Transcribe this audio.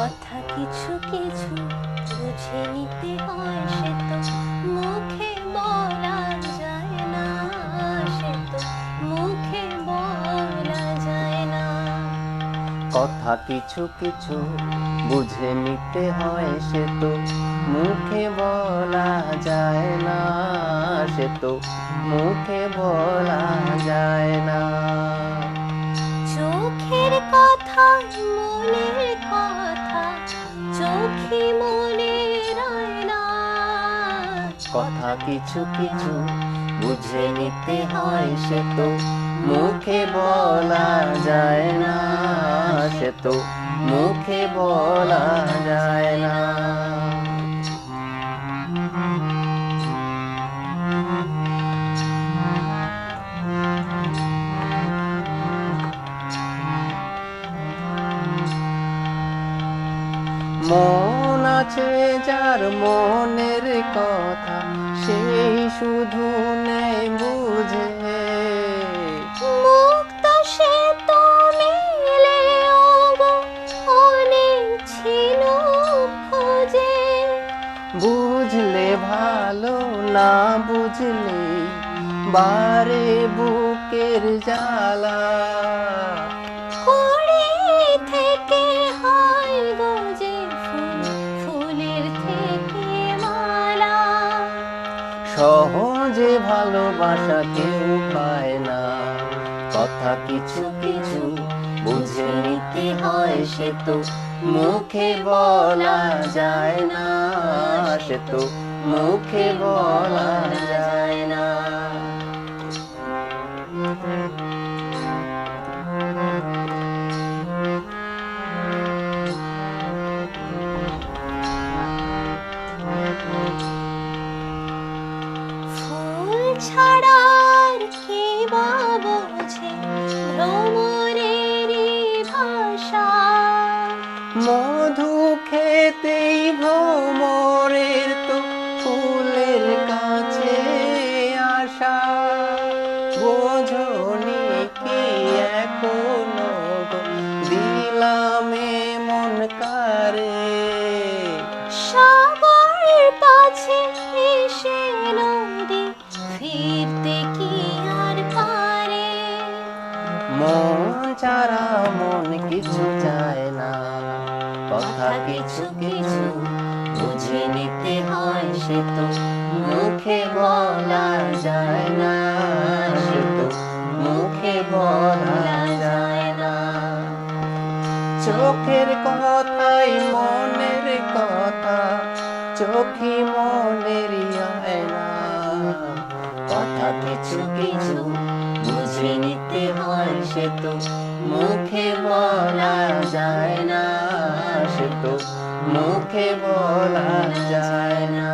কথা কিছু কিছু বুঝে নিতে হয়, সে তো মুখে বলা যায় না, সে তো মুখে বলা যায় না। কথা কিছু কিছু বুঝে নিতে হয়, সে তো মুখে বলা যায় না, সে তো মুখে বলা যায় না। চোখের কথা মনের কথা চোখই মনের আয়না। কথা কিছু কিছু বুঝে নিতে হয়, সে তো মুখে বলা যায় না, সে তো মুখে বলা যায় না। মন আছে যার মনের কথা, সেই শুধু নেই বুঝে। মুক্ত সে তো মেলে ওগো অনেক ছিল খোঁজে। বুঝলে ভালো, না বুঝলে বারে বুকের জ্বালা। কুড়ি থেকে হয় গো যে ফুল, ফুলের থেকে মালা। সহজে ভালোবাসা কেউ পায় না। কথা কিছু কিছু বুঝে নিতে হয়, সে তো মুখে বলা যায় না, সে তো মুখে বলা যায় না। ফুল ছাড়ার কে বা বোঝে ভ্রমরেরই ভাষা। মধু খেতেই ভ্রমরের তো ফুলের কাছে আসা। বোঝনি কি এখনো গো দিলামে মন কারে। সাগর পাছে এসে নদী ফিরতে কি আর পারে। মন ছাড়া মন কিছু চায় না। কথা কিছু কিছু বুঝে নিতে হয়, সে তো মুখে বলা যায় না, সে তো মুখে বলা যায় না। চোখের কথাই মনের কথা, চোখই মনেরই আয়না। কথা কিছু কিছু বুঝে নিতে হয়, সে তো মুখে বলা যায় না, সে তো মুখে বলা যায় না।